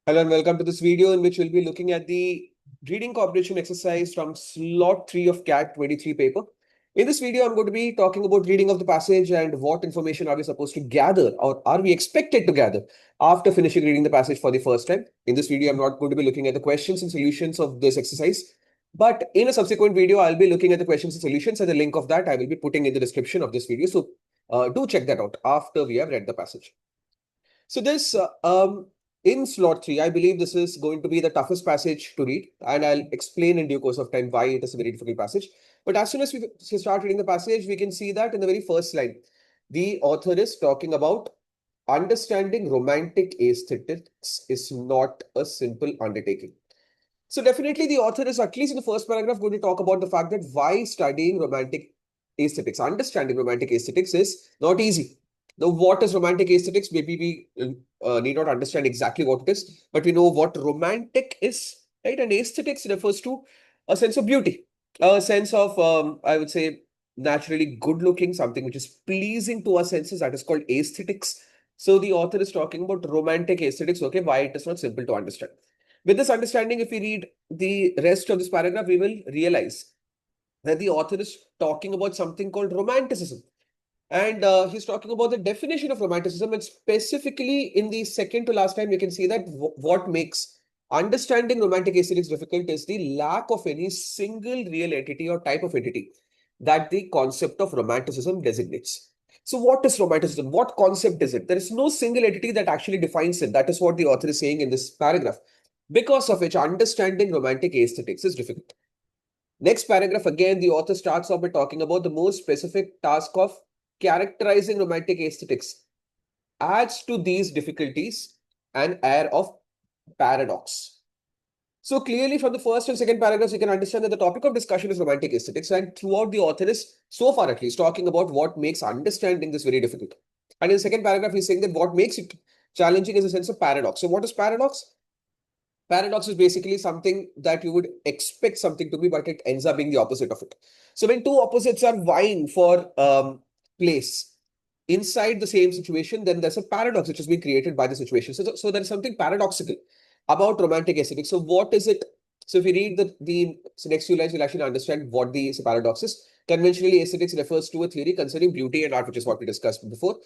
Hello and welcome to this video in which we'll be looking at the reading comprehension exercise from slot 3 of CAT 23 paper. In this video, I'm going to be talking about reading of the passage and what information are we supposed to gather or are we expected to gather after finishing reading the passage for the first time. In this video, I'm not going to be looking at the questions and solutions of this exercise, but in a subsequent video, I'll be looking at the questions and solutions, and the link of that I will be putting in the description of this video. So do check that out after we have read the passage. So this in slot 3, I believe this is going to be the toughest passage to read, and I'll explain in due course of time why it is a very difficult passage. But as soon as we start reading the passage, we can see that in the very first line, the author is talking about understanding romantic aesthetics is not a simple undertaking. So definitely the author is, at least in the first paragraph, going to talk about the fact that why studying romantic aesthetics, understanding romantic aesthetics is not easy. Now, what is romantic aesthetics? Maybe we need not understand exactly what it is, but we know what romantic is, right? And aesthetics refers to a sense of beauty, a sense of, I would say, naturally good looking, something which is pleasing to our senses. That is called aesthetics. So the author is talking about romantic aesthetics, okay, why it is not simple to understand. With this understanding, if we read the rest of this paragraph, we will realize that the author is talking about something called romanticism. And he's talking about the definition of romanticism, and specifically in the second to last line, we can see that what makes understanding romantic aesthetics difficult is the lack of any single real entity or type of entity that the concept of romanticism designates. So what is romanticism? What concept is it? There is no single entity that actually defines it. That is what the author is saying in this paragraph, because of which understanding romantic aesthetics is difficult. Next paragraph, again, the author starts off by talking about the more specific task of characterizing romantic aesthetics adds to these difficulties an air of paradox. So clearly from the first and second paragraphs, you can understand that the topic of discussion is romantic aesthetics, and throughout the author is, so far at least, talking about what makes understanding this very difficult. And in the second paragraph, he's saying that what makes it challenging is a sense of paradox. So what is paradox? Paradox is basically something that you would expect something to be, but it ends up being the opposite of it. So when two opposites are vying for place inside the same situation, then there's a paradox which has been created by the situation. So there's something paradoxical about romantic aesthetics. So what is it? So if you read the next few lines, you'll actually understand what the paradox is. Conventionally, aesthetics refers to a theory concerning beauty and art, which is what we discussed before,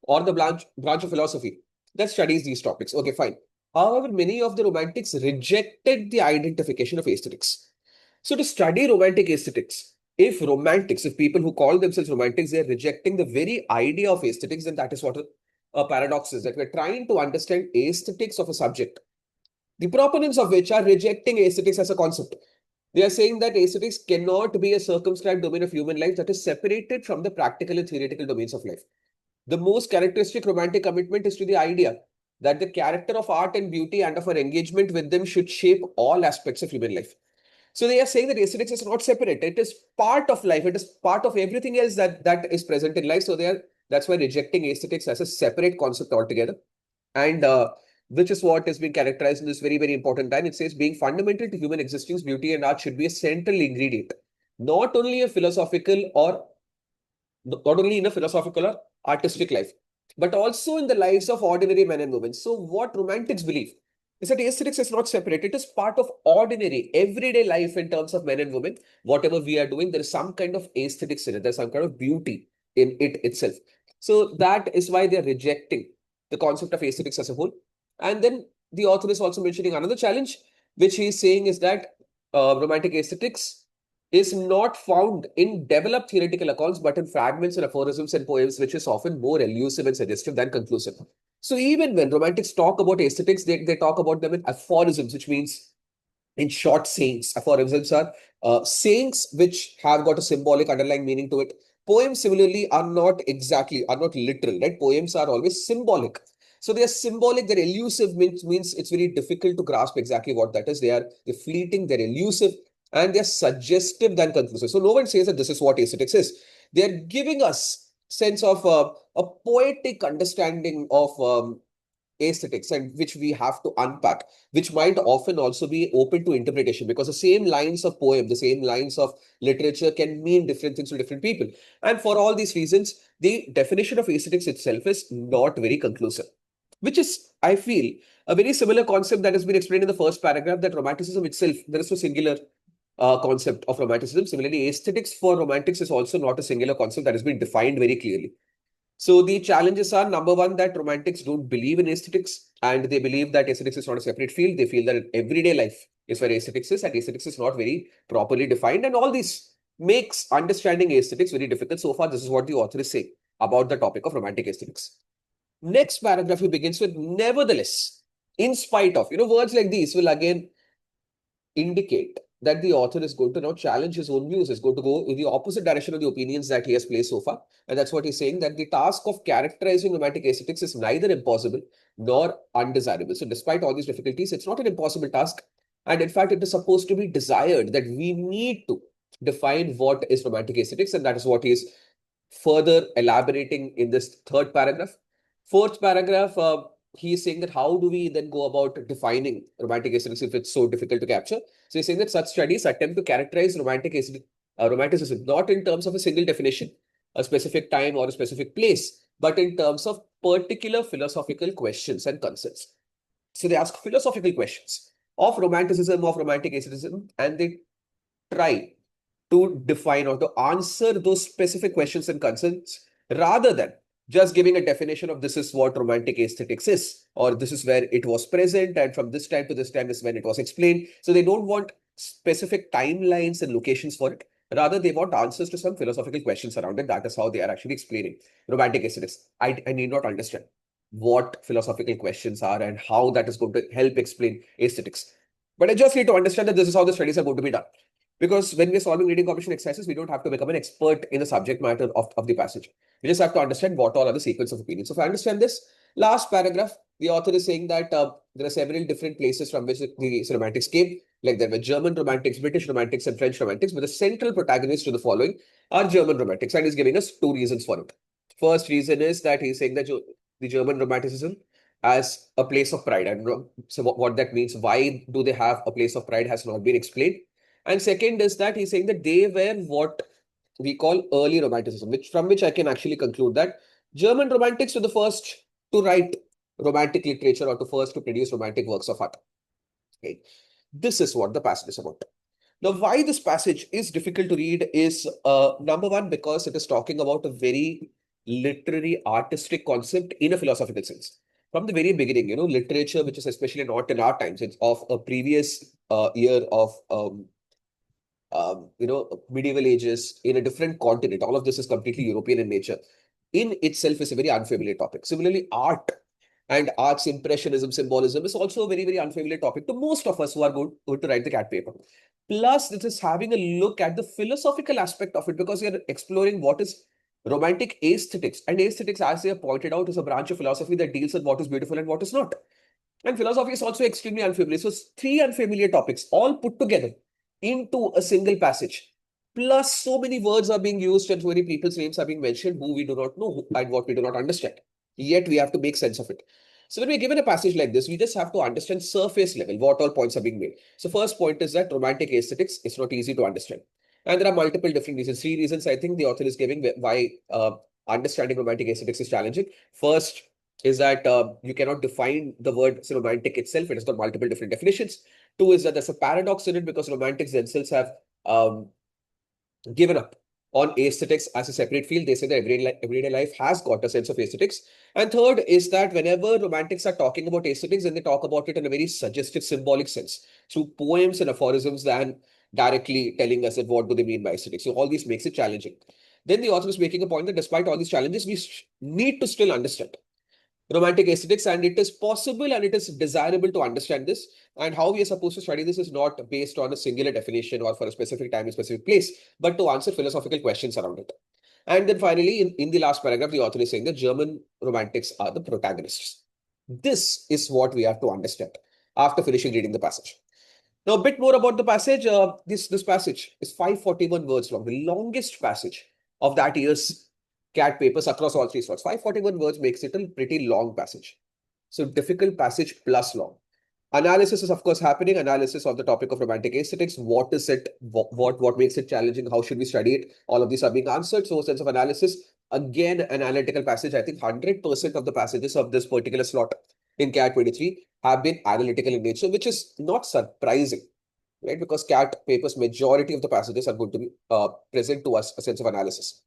or the branch of philosophy that studies these topics. Okay, fine. However, many of the romantics rejected the identification of aesthetics. So to study romantic aesthetics, if people who call themselves romantics, they're rejecting the very idea of aesthetics, then that is what a paradox is, that we're trying to understand aesthetics of a subject, the proponents of which are rejecting aesthetics as a concept. They are saying that aesthetics cannot be a circumscribed domain of human life that is separated from the practical and theoretical domains of life. The most characteristic romantic commitment is to the idea that the character of art and beauty and of our engagement with them should shape all aspects of human life. So they are saying that aesthetics is not separate. It is part of life. It is part of everything else that is present in life. So that's why rejecting aesthetics as a separate concept altogether. And which is what is being characterized in this very, very important line. It says, being fundamental to human existence, beauty and art should be a central ingredient, not only a philosophical or not only in a philosophical or artistic life, but also in the lives of ordinary men and women. So what romantics believe is that aesthetics is not separate. It is part of ordinary, everyday life in terms of men and women. Whatever we are doing, there is some kind of aesthetics in it. There's some kind of beauty in it itself. So that is why they're rejecting the concept of aesthetics as a whole. And then the author is also mentioning another challenge, which he is saying is that romantic aesthetics is not found in developed theoretical accounts, but in fragments and aphorisms and poems, which is often more elusive and suggestive than conclusive. So even when romantics talk about aesthetics, they talk about them in aphorisms, which means in short sayings. Aphorisms are sayings which have got a symbolic underlying meaning to it. Poems similarly are not literal, right? Poems are always symbolic. So they are symbolic, they're elusive, means it's very difficult to grasp exactly what that is. They're fleeting, they're elusive, and they're suggestive than conclusive. So no one says that this is what aesthetics is. They're giving us sense of a poetic understanding of aesthetics, and which we have to unpack, which might often also be open to interpretation, because the same lines of poem, the same lines of literature can mean different things to different people. And for all these reasons, the definition of aesthetics itself is not very conclusive. which is, I feel, a very similar concept that has been explained in the first paragraph, that romanticism itself, there is no singular concept of romanticism. Similarly, aesthetics for romantics is also not a singular concept that has been defined very clearly. So the challenges are, number one, that romantics don't believe in aesthetics, and they believe that aesthetics is not a separate field. They feel that everyday life is where aesthetics is, and aesthetics is not very properly defined. And all this makes understanding aesthetics very difficult. So far, this is what the author is saying about the topic of romantic aesthetics. Next paragraph, he begins with, nevertheless, in spite of, words like these will again indicate that the author is going to now challenge his own views, is going to go in the opposite direction of the opinions that he has placed so far. And that's what he's saying, that the task of characterizing romantic aesthetics is neither impossible nor undesirable. So despite all these difficulties, it's not an impossible task. And in fact, it is supposed to be desired, that we need to define what is romantic aesthetics. And that is what he is further elaborating in this third paragraph. Fourth paragraph, he is saying that how do we then go about defining romantic aesthetics if it's so difficult to capture? So he's saying that such studies attempt to characterize romanticism not in terms of a single definition, a specific time or a specific place, but in terms of particular philosophical questions and concepts. So they ask philosophical questions of romanticism, of romantic aestheticism, and they try to define or to answer those specific questions and concerns, rather than just giving a definition of this is what romantic aesthetics is, or this is where it was present, and from this time to this time is when it was explained. So they don't want specific timelines and locations for it. Rather, they want answers to some philosophical questions around it. That is how they are actually explaining romantic aesthetics. I need not understand what philosophical questions are and how that is going to help explain aesthetics. But I just need to understand that this is how the studies are going to be done. Because when we're solving reading comprehension exercises, we don't have to become an expert in the subject matter of the passage. We just have to understand what all are the sequence of opinions. So if I understand this, last paragraph, the author is saying that there are several different places from which the romantics came. Like there were German romantics, British romantics, and French romantics, but the central protagonist to the following are German romantics, and he's giving us two reasons for it. First reason is that he's saying that the German romanticism as a place of pride. And so what that means, why do they have a place of pride, has not been explained. And second is that he's saying that they were what we call early romanticism, from which I can actually conclude that German romantics were the first to write romantic literature, or to first to produce romantic works of art. Okay. This is what the passage is about. Now, why this passage is difficult to read is, number one, because it is talking about a very literary, artistic concept in a philosophical sense. From the very beginning, literature, which is especially not in our times, it's of a previous year of medieval ages in a different continent. All of this is completely European in nature. In itself is a very unfamiliar topic. Similarly, art and art's impressionism, symbolism is also a very, very unfamiliar topic to most of us who are going to write the CAT paper. Plus, this is having a look at the philosophical aspect of it, because we are exploring what is romantic aesthetics. And aesthetics, as they have pointed out, is a branch of philosophy that deals with what is beautiful and what is not. And philosophy is also extremely unfamiliar. So three unfamiliar topics all put together into a single passage. Plus, so many words are being used and so many people's names are being mentioned who we do not know and what we do not understand. Yet we have to make sense of it. So when we're given a passage like this, we just have to understand surface level what all points are being made. So first point is that romantic aesthetics is not easy to understand. And there are multiple different reasons. Three reasons I think the author is giving why understanding romantic aesthetics is challenging. First is that you cannot define the word romantic itself. It has got multiple different definitions. Two is that there's a paradox in it, because romantics themselves have given up on aesthetics as a separate field. They say that everyday life has got a sense of aesthetics. And third is that whenever romantics are talking about aesthetics, then they talk about it in a very suggestive, symbolic sense, through poems and aphorisms, than directly telling us that what do they mean by aesthetics. So all these makes it challenging. Then the author is making a point that despite all these challenges, we need to still understand romantic aesthetics, and it is possible and it is desirable to understand this. And how we are supposed to study this is not based on a singular definition or for a specific time, a specific place, but to answer philosophical questions around it. And then finally, in the last paragraph, the author is saying that German romantics are the protagonists. This is what we have to understand after finishing reading the passage. Now, a bit more about the passage. This passage is 541 words long, the longest passage of that year's CAT papers across all three slots. 541 words makes it a pretty long passage. So difficult passage plus long. Analysis is, of course, happening. Analysis of the topic of romantic aesthetics. What is it? What makes it challenging? How should we study it? All of these are being answered. So, sense of analysis. Again, an analytical passage. I think 100% of the passages of this particular slot in CAT 23 have been analytical in nature, which is not surprising, right? Because CAT papers, majority of the passages are going to be present to us a sense of analysis.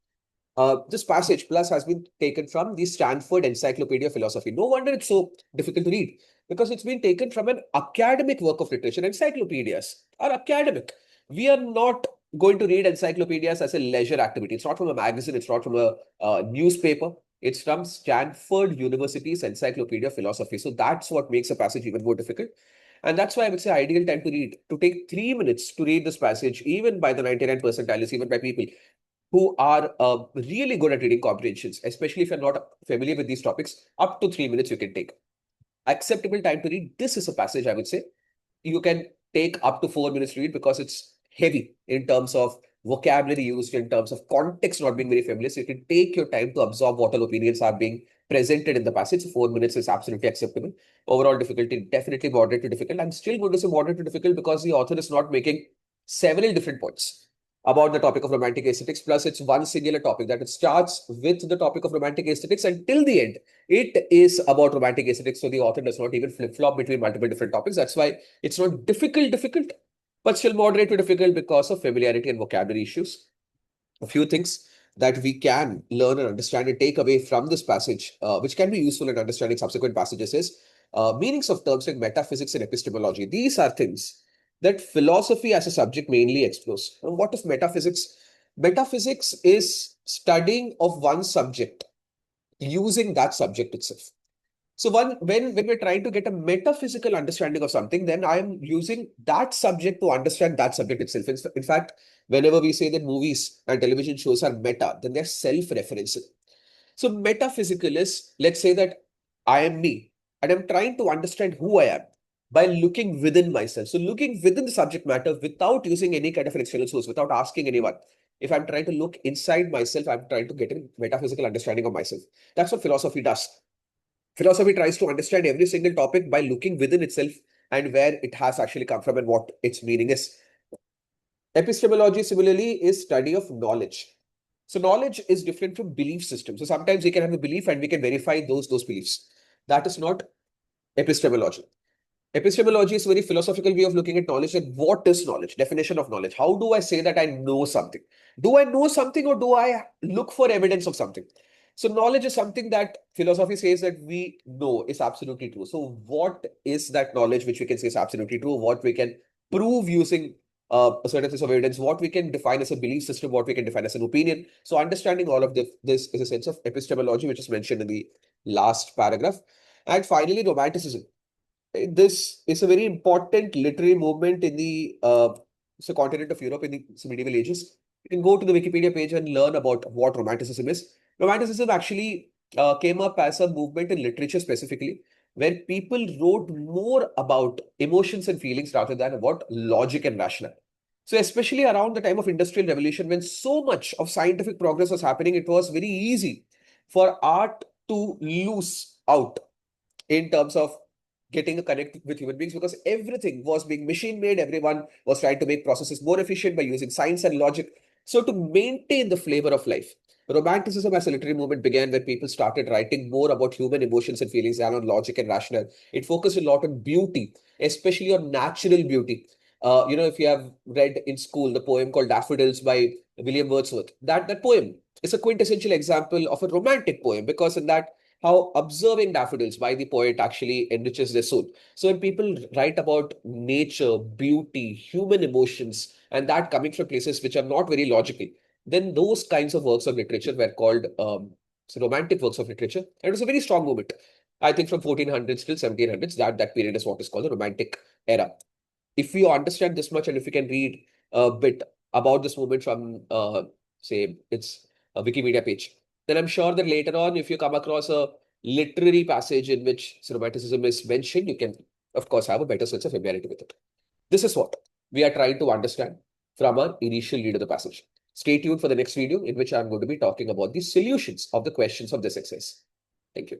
This passage plus has been taken from the Stanford Encyclopedia of Philosophy. No wonder it's so difficult to read, because it's been taken from an academic work of literature. Encyclopedias are academic. We are not going to read encyclopedias as a leisure activity. It's not from a magazine. It's not from a newspaper. It's from Stanford University's Encyclopedia of Philosophy. So that's what makes a passage even more difficult. And that's why I would say ideal time to read, to take 3 minutes to read this passage, even by the 99 percentiles, even by people who are really good at reading comprehensions, especially if you're not familiar with these topics. Up to 3 minutes you can take. Acceptable time to read. This is a passage I would say you can take up to 4 minutes to read, because it's heavy in terms of vocabulary used, in terms of context not being very familiar. So you can take your time to absorb what all opinions are being presented in the passage. 4 minutes is absolutely acceptable. Overall difficulty, definitely moderate to difficult. I'm still going to say moderate to difficult because the author is not making several different points about the topic of romantic aesthetics, plus it's one singular topic that it starts with the topic of romantic aesthetics, and till the end it is about romantic aesthetics. So the author does not even flip-flop between multiple different topics. That's why it's not difficult, but still moderate to difficult because of familiarity and vocabulary issues. A few things that we can learn and understand and take away from this passage, which can be useful in understanding subsequent passages, is meanings of terms like metaphysics and epistemology. These are things that philosophy as a subject mainly explores. And what is metaphysics? Metaphysics is studying of one subject using that subject itself. So when we're trying to get a metaphysical understanding of something, then I'm using that subject to understand that subject itself. In fact, whenever we say that movies and television shows are meta, then they're self-referential. So metaphysical is, let's say that I am me, and I'm trying to understand who I am by looking within myself. So looking within the subject matter without using any kind of an external source, without asking anyone. If I'm trying to look inside myself, I'm trying to get a metaphysical understanding of myself. That's what philosophy does. Philosophy tries to understand every single topic by looking within itself and where it has actually come from and what its meaning is. Epistemology, similarly, is study of knowledge. So knowledge is different from belief system. So sometimes we can have a belief and we can verify those beliefs. That is not epistemology. Epistemology is a very philosophical way of looking at knowledge. And what is knowledge? Definition of knowledge. How do I say that I know something? Do I know something, or do I look for evidence of something? So knowledge is something that philosophy says that we know is absolutely true. So what is that knowledge which we can say is absolutely true? What we can prove using a certain piece of evidence? What we can define as a belief system? What we can define as an opinion? So understanding all of this is a sense of epistemology, which is mentioned in the last paragraph. And finally, romanticism. This is a very important literary movement in the continent of Europe in the medieval ages. You can go to the Wikipedia page and learn about what Romanticism is. Romanticism actually came up as a movement in literature specifically, where people wrote more about emotions and feelings rather than about logic and rationale. So especially around the time of Industrial Revolution, when so much of scientific progress was happening, it was very easy for art to lose out in terms of getting a connect with human beings, because everything was being machine made. Everyone was trying to make processes more efficient by using science and logic. So to maintain the flavor of life, Romanticism as a literary movement began where people started writing more about human emotions and feelings than on logic and rationale. It focused a lot on beauty, especially on natural beauty. If you have read in school the poem called Daffodils by William Wordsworth, that poem is a quintessential example of a romantic poem, because in that, how observing daffodils by the poet actually enriches their soul. So when people write about nature, beauty, human emotions, and that coming from places which are not very logical, then those kinds of works of literature were called romantic works of literature. And it was a very strong movement. I think from 1400s till 1700s, that period is what is called the Romantic era. If we understand this much, and if we can read a bit about this movement from, say, its Wikipedia page, then I'm sure that later on, if you come across a literary passage in which Romanticism is mentioned, you can, of course, have a better sense of familiarity with it. This is what we are trying to understand from our initial read of the passage. Stay tuned for the next video, in which I'm going to be talking about the solutions of the questions of this exercise. Thank you.